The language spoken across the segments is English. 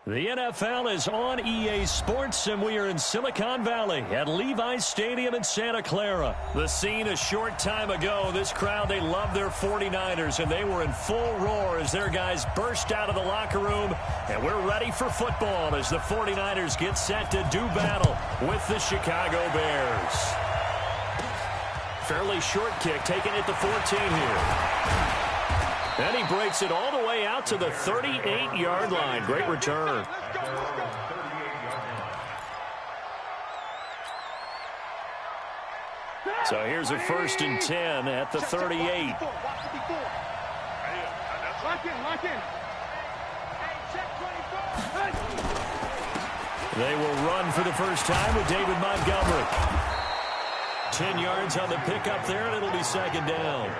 The NFL is on EA Sports, and we are in Silicon Valley at Levi's Stadium in Santa Clara. The scene a short time ago. This crowd, they love their 49ers, and they were in full roar as their guys burst out of the locker room. And we're ready for football as the 49ers get set to do battle with the Chicago Bears. Fairly short kick, taken at the 14 here. And he breaks it all the way out to the 38-yard line. Great return. So here's a 1st and 10 at the 38. They will run for the first time with David Montgomery. 10 yards on the pickup there, and it'll be 2nd down.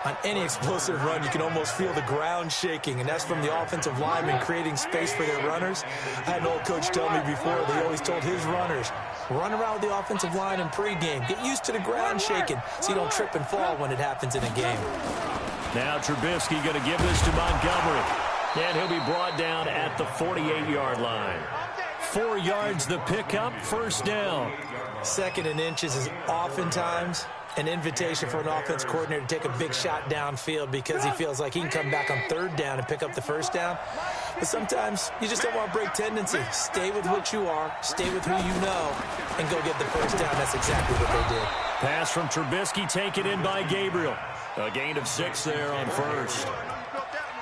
On any explosive run, you can almost feel the ground shaking, and that's from the offensive linemen creating space for their runners. I had an old coach tell me before, they always told his runners, run around with the offensive line in pregame. Get used to the ground shaking so you don't trip and fall when it happens in a game. Now Trubisky going to give this to Montgomery, and he'll be brought down at the 48-yard line. 4 yards the pickup, 1st down. 2nd and inches is oftentimes an invitation for an offense coordinator to take a big shot downfield because he feels like he can come back on 3rd down and pick up the 1st down. But sometimes you just don't want to break tendency. Stay with what you are, stay with who you know, and go get the 1st down. That's exactly what they did. Pass from Trubisky taken in by Gabriel. A gain of 6 there on 1st.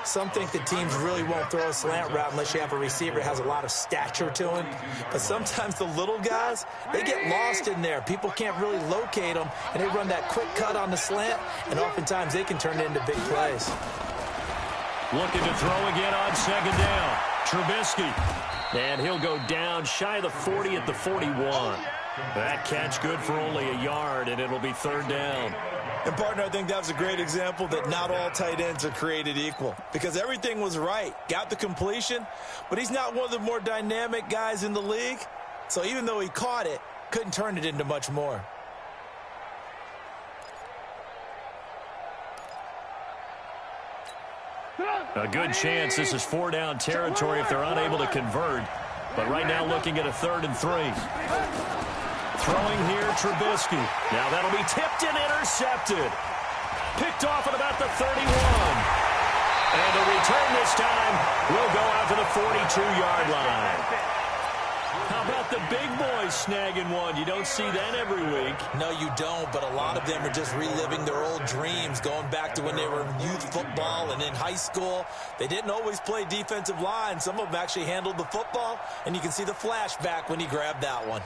Some think that teams really won't throw a slant route unless you have a receiver that has a lot of stature to him. But sometimes the little guys, they get lost in there. People can't really locate them, and they run that quick cut on the slant, and oftentimes they can turn it into big plays. Looking to throw again on 2nd down. Trubisky. And he'll go down shy of the 40 at the 41. That catch good for only a yard, and it'll be 3rd down. And, partner, I think that was a great example that not all tight ends are created equal because everything was right. Got the completion, but he's not one of the more dynamic guys in the league. So even though he caught it, couldn't turn it into much more. A good chance this is 4-down territory if they're unable to convert. But right now looking at a 3rd and 3. Throwing here, Trubisky. Now that'll be tipped and intercepted. Picked off at about the 31. And the return this time will go out to the 42-yard line. How about the big boys snagging one? You don't see that every week. No, you don't, but a lot of them are just reliving their old dreams, going back to when they were in youth football and in high school. They didn't always play defensive line. Some of them actually handled the football, and you can see the flashback when he grabbed that one.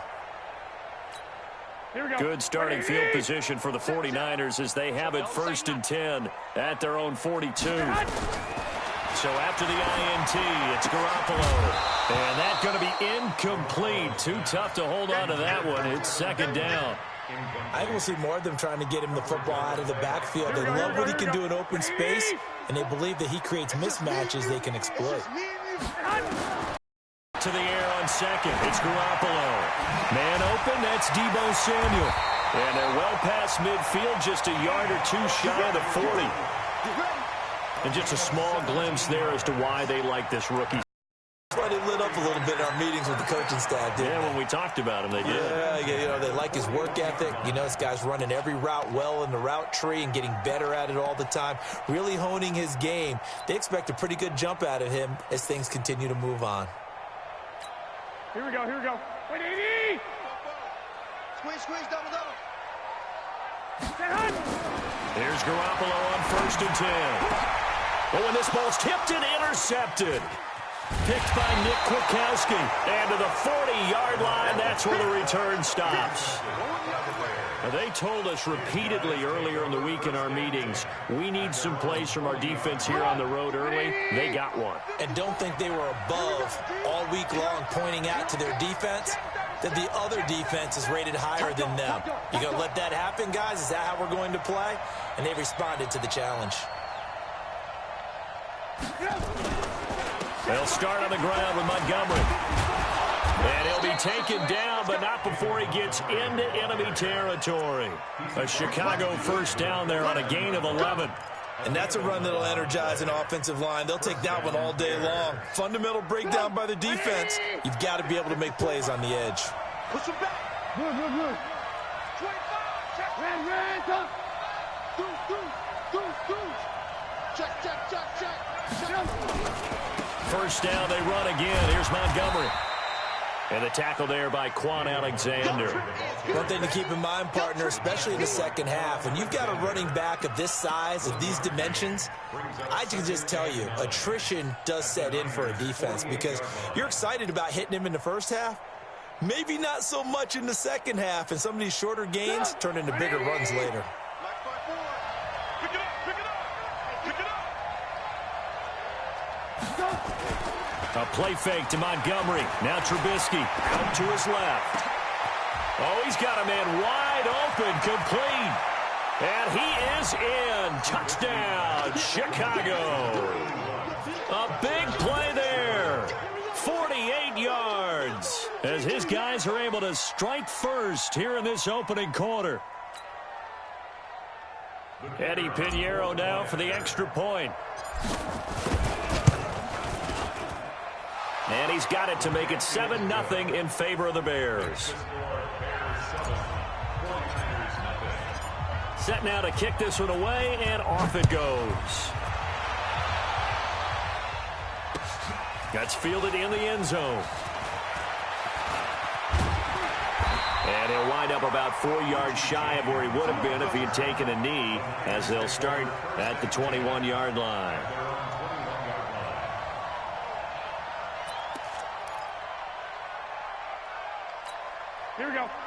Good starting field position for the 49ers as they have it 1st and 10 at their own 42. So after the INT, it's Garoppolo. And that's going to be incomplete. Too tough to hold on to that one. It's 2nd down. I think we'll see more of them trying to get him the football out of the backfield. They love what he can do in open space, and they believe that he creates mismatches they can exploit. To the air on 2nd. It's Garoppolo. Man open, that's Deebo Samuel. And they're well past midfield, just a yard or 2 shy of the 40. And just a small glimpse there as to why they like this rookie. That's why they lit up a little bit in our meetings with the coaching staff, didn't they? When we talked about him, they did. Yeah, they like his work ethic. You know, this guy's running every route well in the route tree and getting better at it all the time, really honing his game. They expect a pretty good jump out of him as things continue to move on. Here we go. Wait, 80! Squeeze, double. Here's Garoppolo on 1st and 10. Oh, and this ball's tipped and intercepted. Picked by Nick Kwiatkowski. And to the 40-yard line, that's where the return stops. Now, they told us repeatedly earlier in the week in our meetings, we need some plays from our defense here on the road early. They got one. And don't think they were above all week long pointing out to their defense that the other defense is rated higher than them. You going to let that happen, guys? Is that how we're going to play? And they responded to the challenge. They'll start on the ground with Montgomery. And he'll be taken down, but not before he gets into enemy territory. A Chicago 1st down there on a gain of 11. And that's a run that'll energize an offensive line. They'll take that one all day long. Fundamental breakdown by the defense. You've got to be able to make plays on the edge. Push him back. Good. 25. Check. Ran. Do. Check. First down, they run again. Here's Montgomery. And the tackle there by Quan Alexander. One thing to keep in mind, partner, especially in the second half, when you've got a running back of this size, of these dimensions, I can just tell you, attrition does set in for a defense because you're excited about hitting him in the first half. Maybe not so much in the second half, and some of these shorter gains turn into bigger runs later. A play fake to Montgomery. Now Trubisky out to his left. Oh, he's got a man wide open, complete. And he is in. Touchdown, Chicago. A big play there. 48 yards. As his guys are able to strike first here in this opening quarter. Eddie Pinheiro now for the extra point. And he's got it to make it 7-0 in favor of the Bears. Set now to kick this one away, and off it goes. That's fielded in the end zone. And he'll wind up about 4 yards shy of where he would have been if he had taken a knee, as they'll start at the 21-yard line.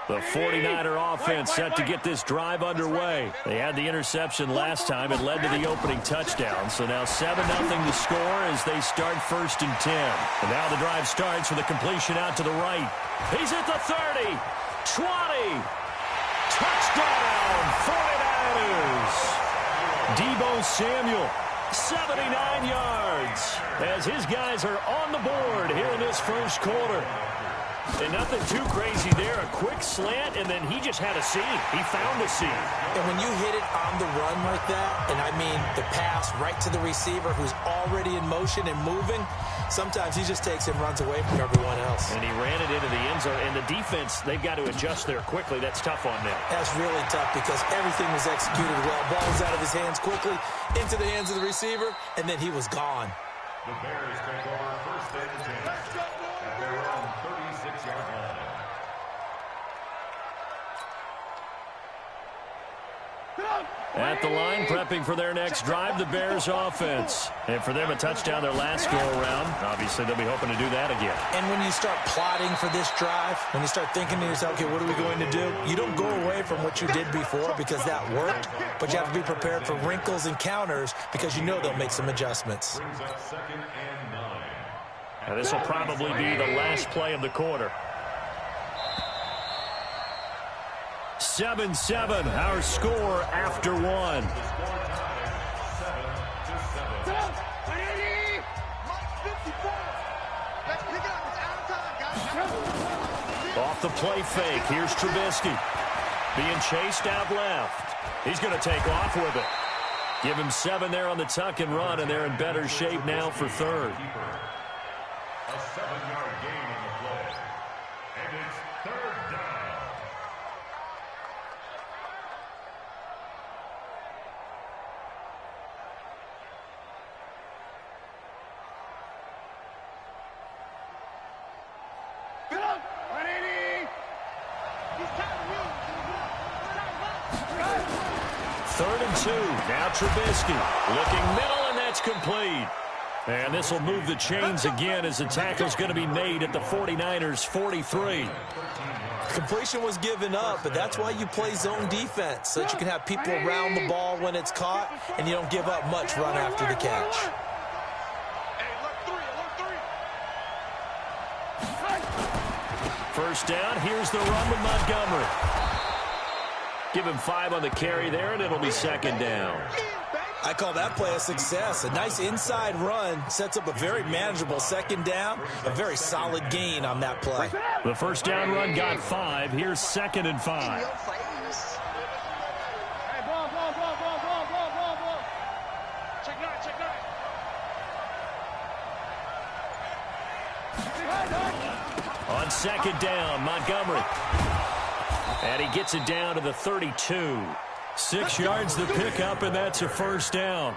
The 49er offense set to get this drive underway. They had the interception last time. It led to the opening touchdown. So now 7-0 the score as they start 1st and 10. And now the drive starts with a completion out to the right. He's at the 30, 20. Touchdown, 49ers. Deebo Samuel, 79 yards. As his guys are on the board here in this first quarter. And nothing too crazy there. A quick slant, and then he just had a seam. He found a seam. And when you hit it on the run like that, and I mean the pass right to the receiver who's already in motion and moving, sometimes he just takes and runs away from everyone else. And he ran it into the end zone. And the defense, they've got to adjust there quickly. That's tough on them. That's really tough because everything was executed well. Ball was out of his hands quickly, into the hands of the receiver, and then he was gone. The Bears take over 1st and 10 at their own 36-yard line. At the line, prepping for their next drive, the Bears offense. And for them, a touchdown their last go-around. Obviously, they'll be hoping to do that again. And when you start plotting for this drive, when you start thinking to yourself, okay, what are we going to do? You don't go away from what you did before because that worked, but you have to be prepared for wrinkles and counters because you know they'll make some adjustments. Brings up 2nd and 9. Now, this will probably be the last play of the quarter. 7-7, our score after one. Off the play fake, here's Trubisky. Being chased out left. He's going to take off with it. Give him 7 there on the tuck and run, and they're in better shape now for 3rd. A 7-yard gain on the play. And it's 3rd down. Third and 2. Now Trubisky looking middle, and that's complete. And this will move the chains again as the tackle's going to be made at the 49ers' 43. Completion was given up, but that's why you play zone defense, so that you can have people around the ball when it's caught, and you don't give up much run after the catch. First down, here's the run with Montgomery. Give him 5 on the carry there, and it'll be 2nd down. I call that play a success. A nice inside run sets up a very manageable 2nd down, a very solid gain on that play. The first down run got 5. Here's 2nd and 5. second down, Montgomery. And he gets it down to the 32. 6 yards the pickup, and that's a first down.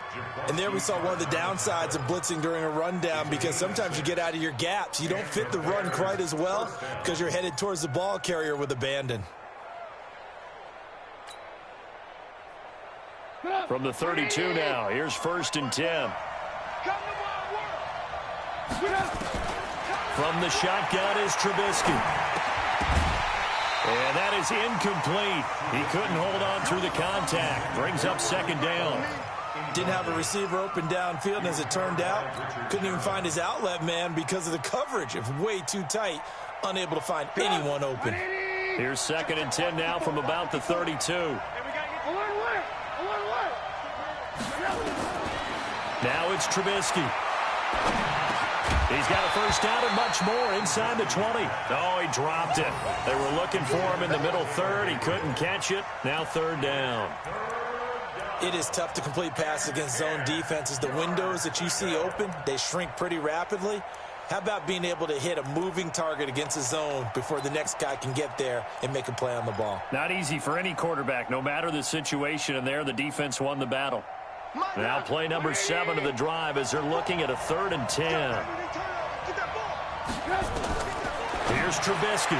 And there we saw one of the downsides of blitzing during a rundown, because sometimes you get out of your gaps. You don't fit the run quite as well because you're headed towards the ball carrier with abandon. From the 32 now, here's 1st and 10. From the shotgun is Trubisky. And that is incomplete. He couldn't hold on through the contact. Brings up 2nd down. Didn't have a receiver open downfield, and as it turned out, couldn't even find his outlet man because of the coverage. It's way too tight, unable to find anyone open. Here's 2nd and 10 now from about the 32. Now it's Trubisky. He's got a first down and much more inside the 20. Oh, he dropped it. They were looking for him in the middle third. He couldn't catch it. Now 3rd down. It is tough to complete passes against zone defenses. The windows that you see open, they shrink pretty rapidly. How about being able to hit a moving target against a zone before the next guy can get there and make a play on the ball? Not easy for any quarterback, no matter the situation. And there, the defense won the battle. Now play number 7 of the drive as they're looking at a 3rd and 10. Here's Trubisky.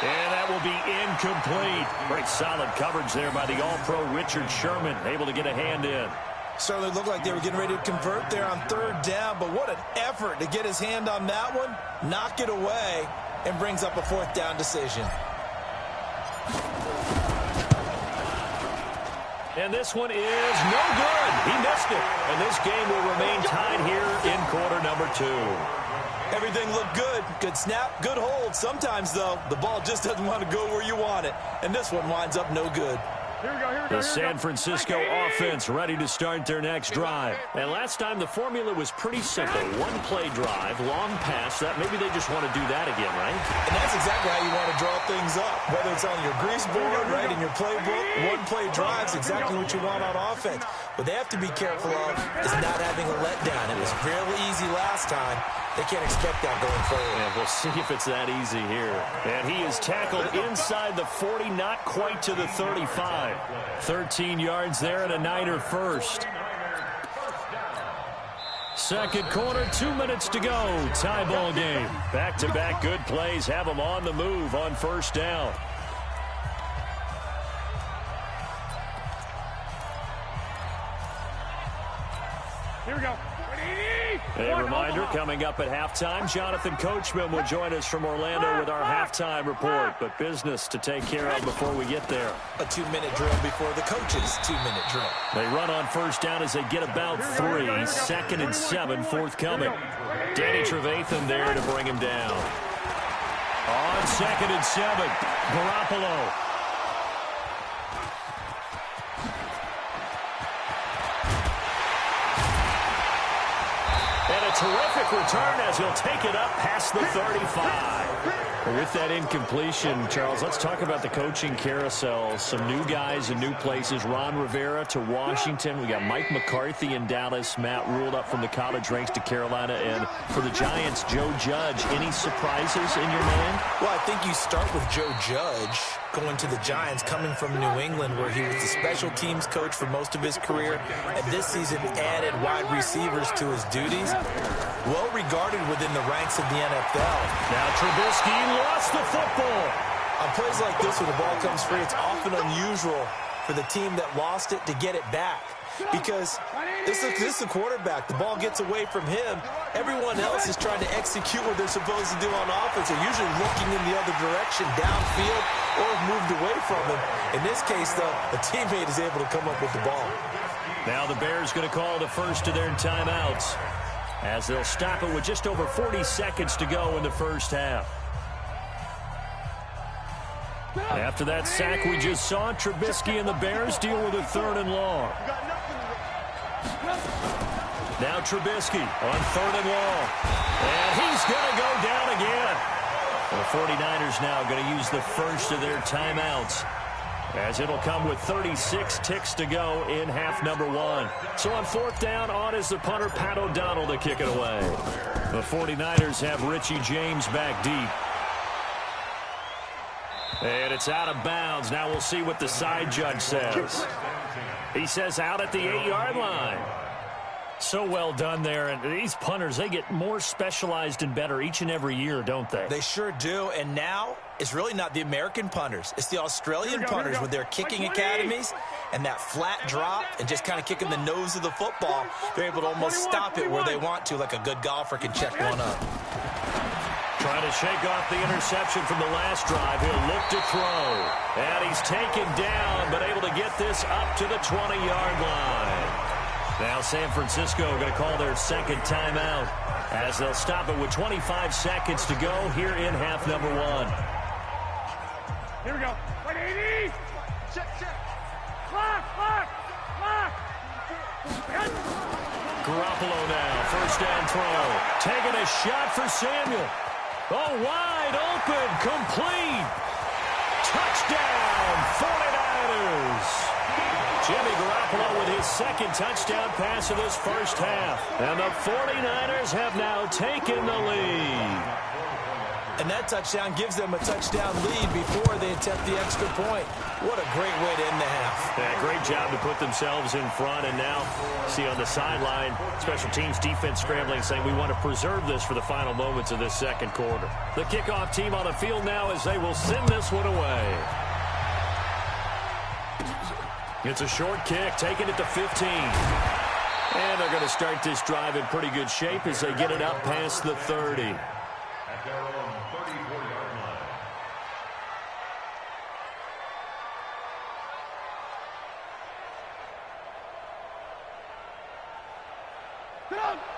And that will be incomplete. Very solid coverage there by the All-Pro Richard Sherman, able to get a hand in. Certainly looked like they were getting ready to convert there on 3rd down, but what an effort to get his hand on that one, knock it away, and brings up a 4th down decision. And this one is no good. He missed it. And this game will remain tied here in quarter number 2. Everything looked good. Good snap, good hold. Sometimes, though, the ball just doesn't want to go where you want it. And this one winds up no good. The San Francisco offense ready to start their next drive. And last time the formula was pretty simple. 1-play drive, long pass. That maybe they just want to do that again, right? And that's exactly how you want to draw things up. Whether it's on your grease board, right, in your playbook, 1-play drive's exactly what you want on offense. What they have to be careful of is not having a letdown. It was fairly easy last time. They can't expect that going forward. And we'll see if it's that easy here. And he is tackled inside the 40, not quite to the 35. 13 yards there and a Niner first. Second quarter, 2 minutes to go. Tie ball game. Back-to-back good plays have them on the move on 1st down. Here we go. A reminder, coming up at halftime, Jonathan Coachman will join us from Orlando with our halftime report. But business to take care of before we get there. A 2-minute drill before the coach's 2-minute drill. They run on 1st down as they get about 3. 2nd and 7 forthcoming. Danny Trevathan there to bring him down. On 2nd and 7, Garoppolo. And a terrific return as he'll take it up past the 35. With that incompletion, Charles, let's talk about the coaching carousel. Some new guys in new places. Ron Rivera to Washington. We got Mike McCarthy in Dallas. Matt ruled up from the college ranks to Carolina. And for the Giants, Joe Judge. Any surprises in your mind? Well, I think you start with Joe Judge going to the Giants, coming from New England, where he was the special teams coach for most of his career, and this season added wide receivers to his duties. Well regarded within the ranks of the NFL. Now Trubisky lost the football. On plays like this, when the ball comes free, it's often unusual for the team that lost it to get it back. Because this is the quarterback. The ball gets away from him. Everyone else is trying to execute what they're supposed to do on offense. They're usually looking in the other direction, downfield, or moved away from him. In this case, though, a teammate is able to come up with the ball. Now the Bears going to call the first of their timeouts as they'll stop it with just over 40 seconds to go in the first half. After that sack we just saw, Trubisky and the Bears deal with a 3rd and long. Now Trubisky on 3rd and long. And he's going to go down again. And the 49ers now going to use the first of their timeouts as it'll come with 36 ticks to go in half number one. So on fourth down, on is the punter, Pat O'Donnell, to kick it away. The 49ers have Richie James back deep. And it's out of bounds. Now we'll see what the side judge says. He says out at the 8-yard line. So well done there. And these punters, they get more specialized and better each and every year, don't they? They sure do. And now it's really not the American punters. It's the Australian punters with their kicking academies and that flat drop and just kind of kicking the nose of the football. They're able to almost stop it where they want to, like a good golfer can check one up. Trying to shake off the interception from the last drive. He'll look to throw. And he's taken down, but able to get this up to the 20-yard line. Now San Francisco going to call their second timeout as they'll stop it with 25 seconds to go here in half number one. Here we go. 180. Check. Clock. Garoppolo now, first down throw. Taking a shot for Samuel. Oh, wide open, complete. Touchdown, 49ers. Jimmy Garoppolo with his second touchdown pass of this first half. And the 49ers have now taken the lead. And that touchdown gives them a touchdown lead before they attempt the extra point. What a great way to end the half. Yeah, great job to put themselves in front. And now, see on the sideline, special teams defense scrambling, saying we want to preserve this for the final moments of this second quarter. The kickoff team on the field now as they will send this one away. It's a short kick, taking it to 15. And they're going to start this drive in pretty good shape as they get it up past the 30. At their own 34-yard line.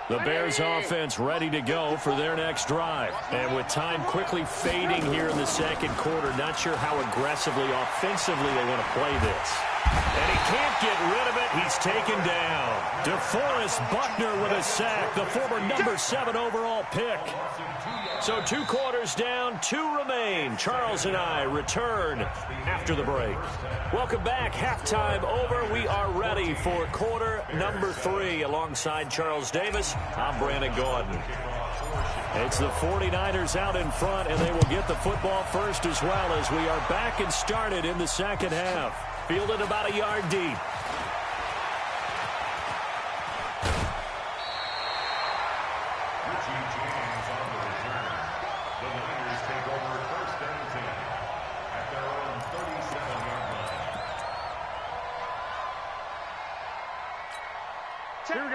The Bears offense ready to go for their next drive. And with time quickly fading here in the second quarter, not sure how aggressively, offensively they want to play this. And he can't get rid of it. He's taken down. DeForest Buckner with a sack, the former number 7 overall pick. So 2 quarters down, 2 remain. Charles and I return after the break. Welcome back. Halftime over. We are ready for quarter number 3. Alongside Charles Davis, I'm Brandon Gordon. It's the 49ers out in front, and they will get the football first as well as we are back and started in the second half. Fielded about a yard deep. Richie James on the return. The Niners take over first and 10 at their own 37-yard line.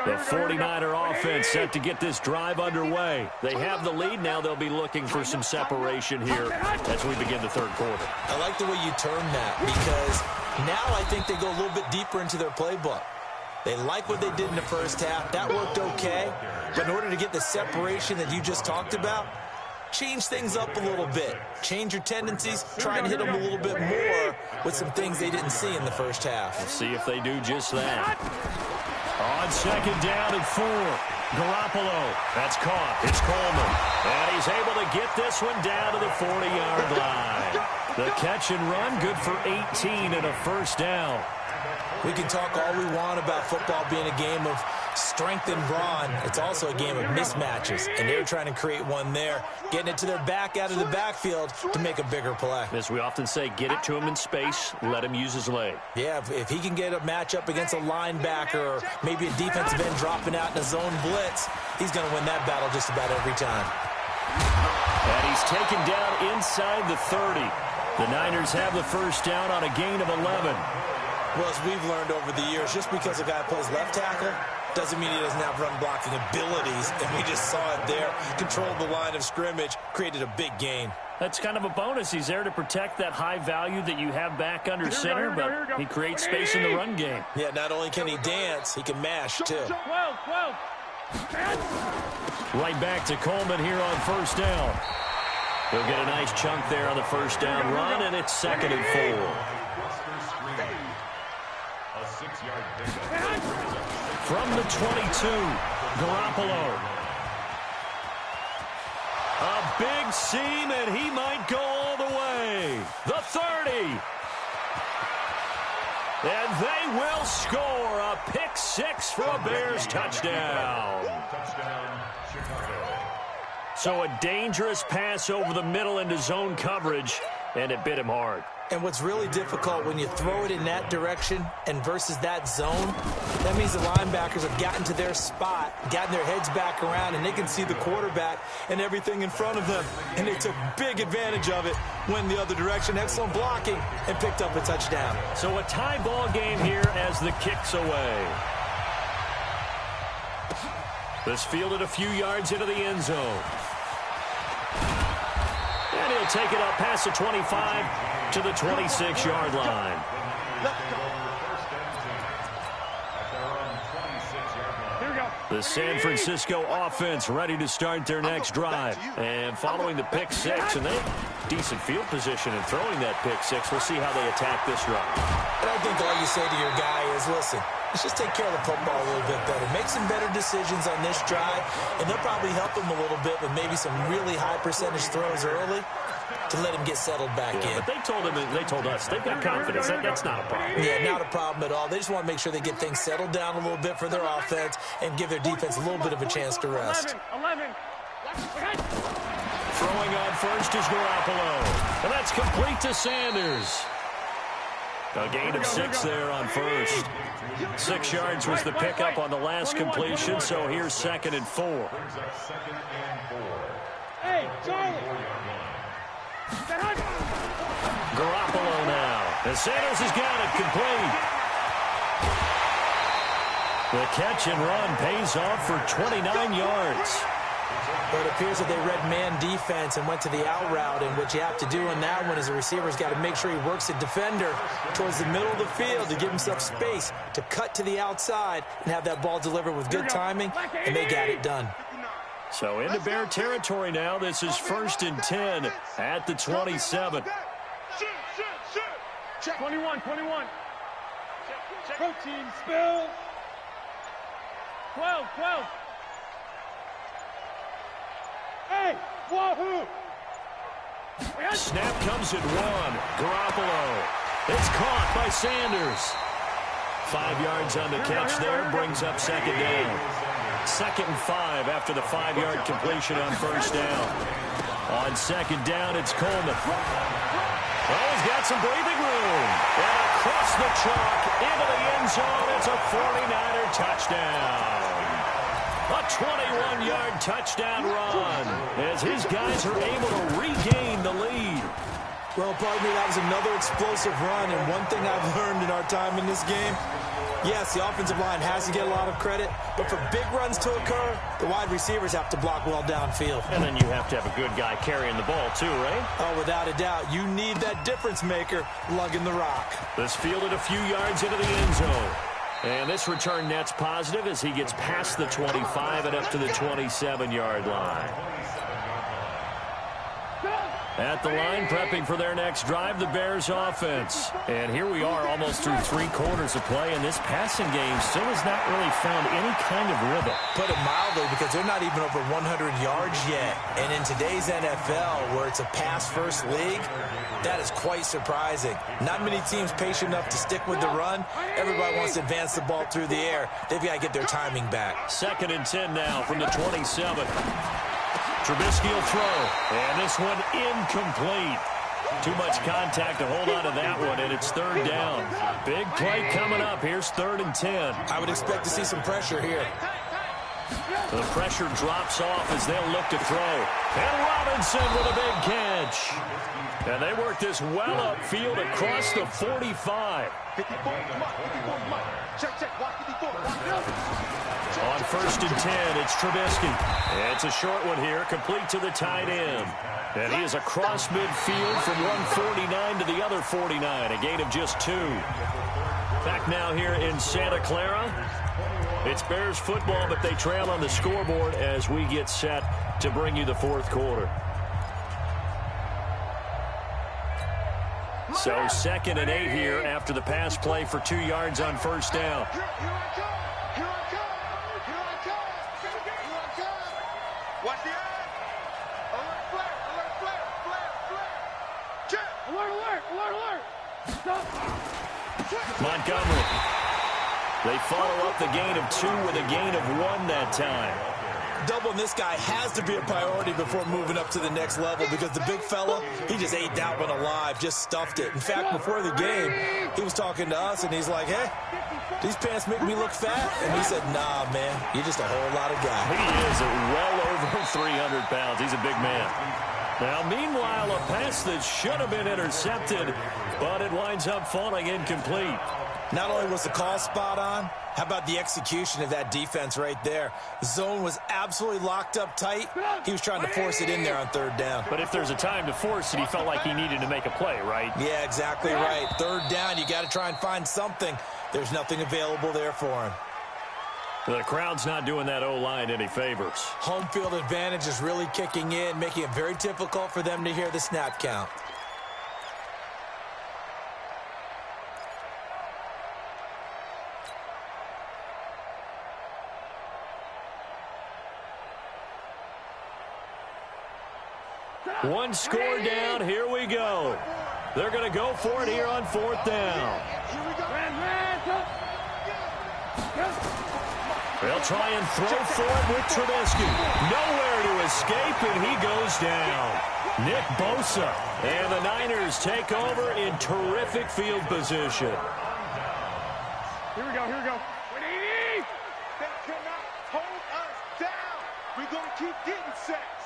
The 49er offense set to get this drive underway. They have the lead. Now they'll be looking for some separation here as we begin the third quarter. I like the way you term that because now I think they go a little bit deeper into their playbook. They like what they did in the first half. That worked okay. But in order to get the separation that you just talked about, change things up a little bit. Change your tendencies. Try and hit them a little bit more with some things they didn't see in the first half. We'll see if they do just that. On second down and 4. Garoppolo. That's caught. It's Coleman. And he's able to get this one down to the 40-yard line. The catch and run, good for 18 and a first down. We can talk all we want about football being a game of strength and brawn. It's also a game of mismatches, and they're trying to create one there, getting it to their back out of the backfield to make a bigger play. As we often say, get it to him in space, let him use his leg. Yeah, if he can get a matchup against a linebacker or maybe a defensive end dropping out in a zone blitz, he's going to win that battle just about every time. And he's taken down inside the 30. The Niners have the first down on a gain of 11. Well, as we've learned over the years, just because a guy plays left tackle doesn't mean he doesn't have run-blocking abilities, and we just saw it there. Controlled the line of scrimmage, created a big gain. That's kind of a bonus. He's there to protect that high value that you have back under center, but he creates space in the run game. Yeah, not only can he dance, he can mash, too. 12. Right back to Coleman here on first down. He'll get a nice chunk there on the first down run, and it's second and 4. From the 22, Garoppolo. A big seam, and he might go all the way. The 30. And they will score a pick six for a Bears touchdown. Touchdown, Chicago. So a dangerous pass over the middle into zone coverage, and it bit him hard. And what's really difficult when you throw it in that direction and versus that zone, that means the linebackers have gotten to their spot, gotten their heads back around, and they can see the quarterback and everything in front of them. And they took big advantage of it, went the other direction, excellent blocking, and picked up a touchdown. So a tie ball game here as the kick's away. This fielded a few yards into the end zone. And he'll take it up past the 25 to the 26-yard line. The San Francisco offense ready to start their next drive. And following the pick six, and they decent field position in throwing that pick six. We'll see how they attack this drive. And I think all you say to your guy is, listen, let's just take care of the football a little bit better. Make some better decisions on this drive, and they'll probably help him a little bit with maybe some really high percentage throws early to let him get settled back in. But they told us, they've got confidence. That's not a problem. Yeah, not a problem at all. They just want to make sure they get things settled down a little bit for their offense and give their defense a little bit of a chance to rest. 11. Throwing on first is Garoppolo. And that's complete to Sanders. A gain of 6 there on first. 6 yards was the pickup on the last completion, so here's 2nd and 4. Hey, Charlie. Garoppolo now. And Sanders has got it complete. The catch and run pays off for 29 yards. But it appears that they read man defense and went to the out route, and what you have to do in that one is the receiver's got to make sure he works the defender towards the middle of the field to give himself space to cut to the outside and have that ball delivered with good timing, and they got it done. So into Bear territory now. This is 1st and 10 at the 27. 21. Protein spill. 12. Hey, wahoo! Snap comes at 1. Garoppolo. It's caught by Sanders. 5 yards on the catch there. Brings up 2nd down. 2nd and 5 after the 5-yard completion on 1st down. On 2nd down, it's Coleman. Oh, he's got some breathing room. And across the chalk into the end zone. It's a 49er touchdown. A 21-yard touchdown run as his guys are able to regain the lead. Well, partner, that was another explosive run, and one thing I've learned in our time in this game, yes, the offensive line has to get a lot of credit, but for big runs to occur, the wide receivers have to block well downfield. And then you have to have a good guy carrying the ball too, right? Oh, without a doubt. You need that difference maker lugging the rock. This fielded a few yards into the end zone. And this return net's positive as he gets past the 25 and up to the 27-yard line. At the line, prepping for their next drive, the Bears offense. And here we are almost through 3 quarters of play, and this passing game still has not really found any kind of rhythm. Put it mildly, because they're not even over 100 yards yet. And in today's NFL, where it's a pass-first league, that is quite surprising. Not many teams patient enough to stick with the run. Everybody wants to advance the ball through the air. They've got to get their timing back. 2nd and 10 now from the 27. Trubisky will throw, and this one incomplete. Too much contact to hold on to that one, and it's 3rd down. Big play coming up. Here's 3rd and 10. I would expect to see some pressure here. The pressure drops off as they'll look to throw. And Robinson with a big catch. And they work this well upfield across the 45. On 1st and 10, it's Trubisky. It's a short one here, complete to the tight end. And he is across midfield from 149 to the other 49, a gain of just 2. Back now here in Santa Clara. It's Bears football, but they trail on the scoreboard as we get set to bring you the 4th quarter. So 2nd and 8 here after the pass play for 2 yards on 1st down. Watch the eye. Alert, flare. Check. Alert. Stop. Montgomery. They follow up the gain of 2 with a gain of 1 that time. Doubling this guy has to be a priority before moving up to the next level because the big fella, he just ate that one alive, just stuffed it. In fact, before the game, he was talking to us, and he's like, hey, these pants make me look fat. And we said, nah, man, you're just a whole lot of guy. He is well over 300 pounds. He's a big man. Now, meanwhile, a pass that should have been intercepted, but it winds up falling incomplete. Not only was the call spot on, how about the execution of that defense right there? The zone was absolutely locked up tight. He was trying to force it in there on 3rd down. But if there's a time to force it, he felt like he needed to make a play, right? Yeah, exactly right. 3rd down, you got to try and find something. There's nothing available there for him. The crowd's not doing that O-line any favors. Home field advantage is really kicking in, making it very difficult for them to hear the snap count. One score down. Here we go. They're going to go for it here on 4th down. They'll try and throw for it with Trubisky. Nowhere to escape, and he goes down. Nick Bosa. And the Niners take over in terrific field position. Here we go, here we go. They cannot hold us down. We're going to keep getting sacks.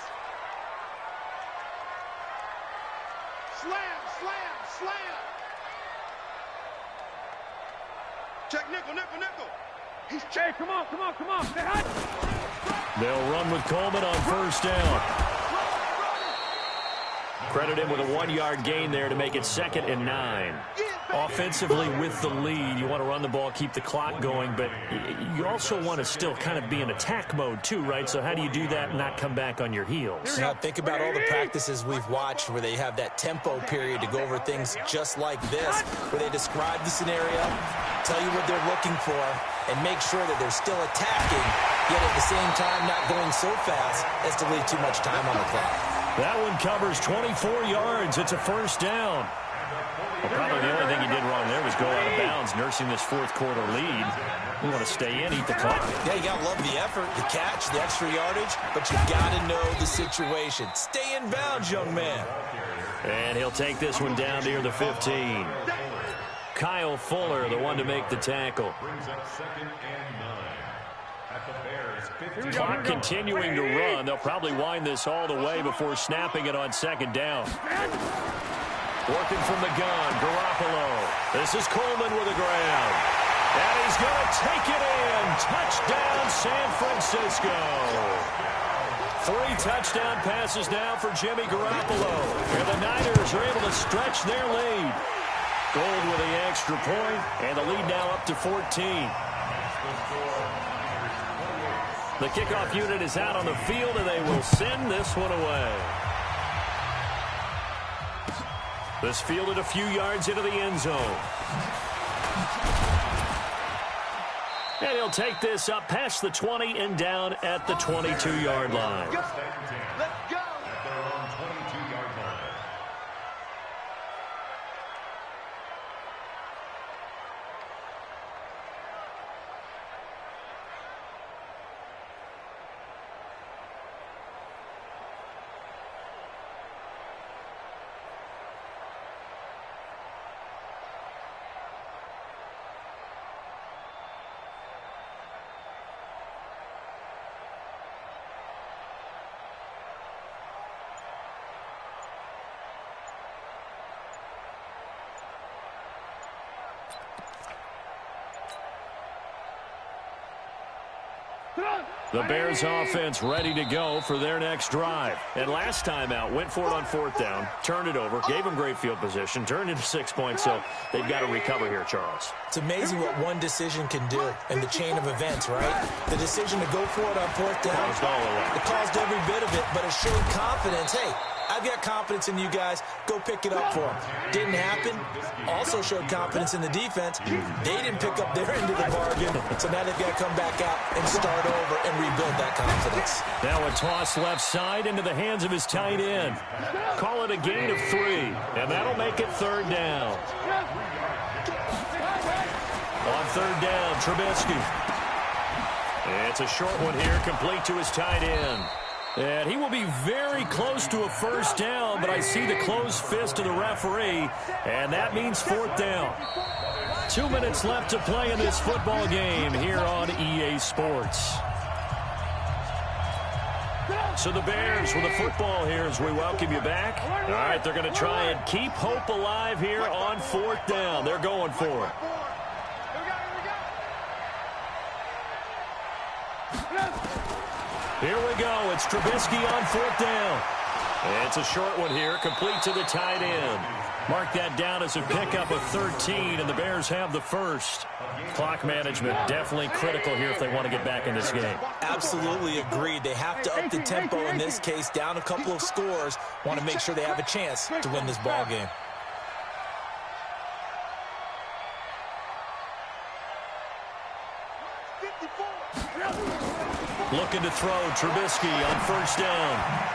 Slam, slam, slam. Check nickel, nickel, nickel. He's check. Come on, come on, come on. They'll run with Coleman on 1st down. Credit him with a 1-yard gain there to make it 2nd and 9. Offensively with the lead, you want to run the ball, keep the clock going, but you also want to still kind of be in attack mode too, right? So how do you do that and not come back on your heels? Now, think about all the practices we've watched where they have that tempo period to go over things just like this, where they describe the scenario, tell you what they're looking for, and make sure that they're still attacking, yet at the same time not going so fast as to leave too much time on the clock. That one covers 24 yards. It's a 1st down. Well, probably the only thing he did wrong there was go out of bounds, nursing this 4th quarter lead. You want to stay in, eat the clock. Yeah, you got to love the effort, the catch, the extra yardage, but you got to know the situation. Stay in bounds, young man. And he'll take this one down near the 15. Kyle Fuller, the one to make the tackle. Clock continuing to run. They'll probably wind this all the way before snapping it on 2nd down. Working from the gun, Garoppolo. This is Coleman with the ground. And he's going to take it in. Touchdown, San Francisco. 3 touchdown passes now for Jimmy Garoppolo. And the Niners are able to stretch their lead. Gold with the extra point, and the lead now up to 14. The kickoff unit is out on the field, and they will send this one away. This fielded a few yards into the end zone. And he'll take this up past the 20 and down at the 22-yard line. Let's go. At their own 22-yard line. The Bears offense ready to go for their next drive. And last time out, went for it on 4th down, turned it over, gave them great field position, turned into 6 points, so they've got to recover here, Charles. It's amazing what one decision can do in the chain of events, right? The decision to go for it on 4th down, it caused every bit of it, but it showed confidence. Hey, I've got confidence in you guys. Go pick it up for them. Didn't happen. Also showed confidence in the defense. They didn't pick up their end of the bargain, so now they've got to come back out and start over and rebuild that confidence. Now a toss left side into the hands of his tight end. Call it a gain of 3, and that'll make it 3rd down. third down. Trubisky. It's a short one here, complete to his tight end. And he will be very close to a first down, but I see the closed fist of the referee, and that means fourth down. 2 minutes left to play in this football game here on EA Sports. So the Bears with the football here as we welcome you back. All right, they're going to try and keep hope alive here on fourth down. They're going for it. Here we go. It's Trubisky on fourth down. It's a short one here, complete to the tight end. Mark that down as a pickup of 13, and the Bears have the first. Clock management definitely critical here if they want to get back in this game. Absolutely agreed. They have to up the tempo in this case, down a couple of scores. Want to make sure they have a chance to win this ball game. Looking to throw, Trubisky on first down.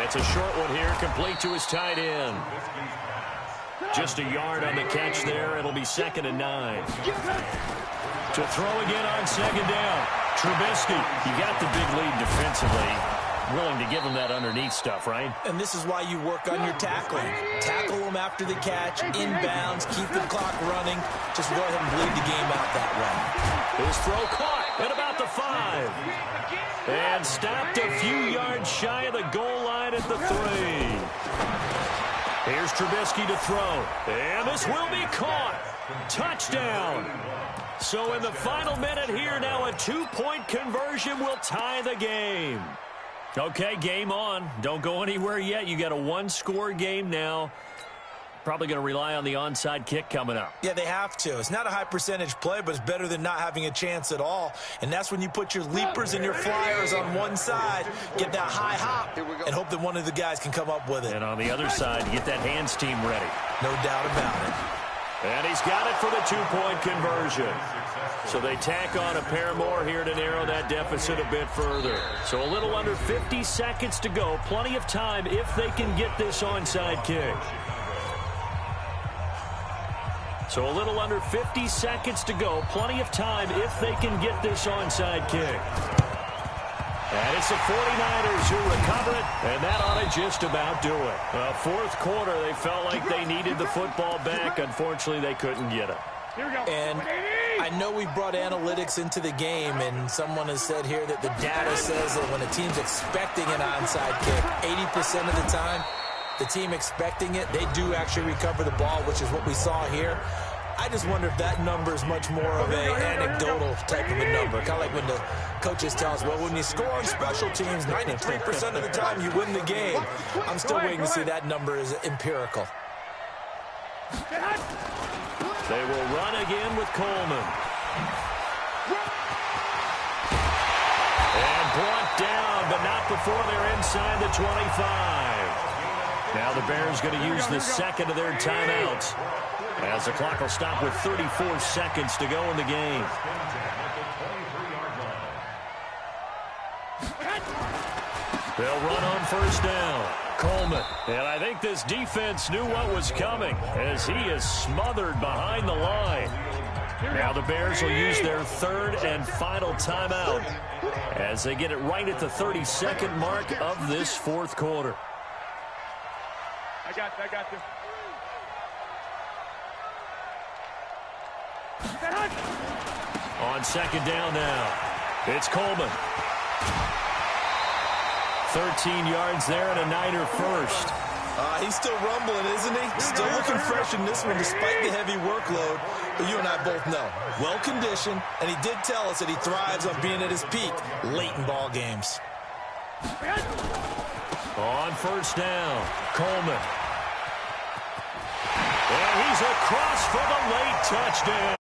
It's a short one here, complete to his tight end. Just a yard on the catch there. It'll be 2nd and 9. To throw again on second down. Trubisky, you got the big lead defensively. Willing to give him that underneath stuff, right? And this is why you work on your tackling. Tackle them after the catch, inbounds, keep the clock running. Just go ahead and bleed the game out that way. His throw caught at about the 5. And stopped a few yards shy of the goal line at the 3. Here's Trubisky to throw. And this will be caught. Touchdown. So in the final minute here, now a 2-point conversion will tie the game. Okay, game on. Don't go anywhere yet. You got a 1-score game now. Probably going to rely on the onside kick coming up. Yeah, they have to. It's not a high percentage play, but it's better than not having a chance at all. And that's when you put your leapers and your flyers on one side, get that high hop, and hope that one of the guys can come up with it. And on the other side, get that hands team ready. No doubt about it. And he's got it for the 2-point conversion. So they tack on a pair more here to narrow that deficit a bit further. So a little under 50 seconds to go. Plenty of time if they can get this onside kick. So a little under 50 seconds to go. Plenty of time if they can get this onside kick. And it's the 49ers who recover it, and that ought to just about do it. Fourth quarter, they felt like they needed the football back. Unfortunately, they couldn't get it. And I know we brought analytics into the game, and someone has said here that the data says that when a team's expecting an onside kick, 80% of the time, the team expecting it, they do actually recover the ball, which is what we saw here. I just wonder if that number is much more of an anecdotal type of a number. Kind of like when the coaches tell us, well, when you score on special teams, 93% of the time you win the game. I'm still waiting to see that number is empirical. They will run again with Coleman. And brought down, but not before they're inside the 25. Now the Bears going to use the second of their timeouts, as the clock will stop with 34 seconds to go in the game. They'll run on first down. Coleman. And I think this defense knew what was coming as he is smothered behind the line. Now the Bears will use their third and final timeout as they get it right at the 32nd mark of this fourth quarter. I got you. On second down now, it's Coleman. 13 yards there and a Niner first. He's still rumbling, isn't he? Still looking fresh in this one despite the heavy workload. But you and I both know, well-conditioned, and he did tell us that he thrives on being at his peak late in ball games. On first down, Coleman. And he's across for the late touchdown.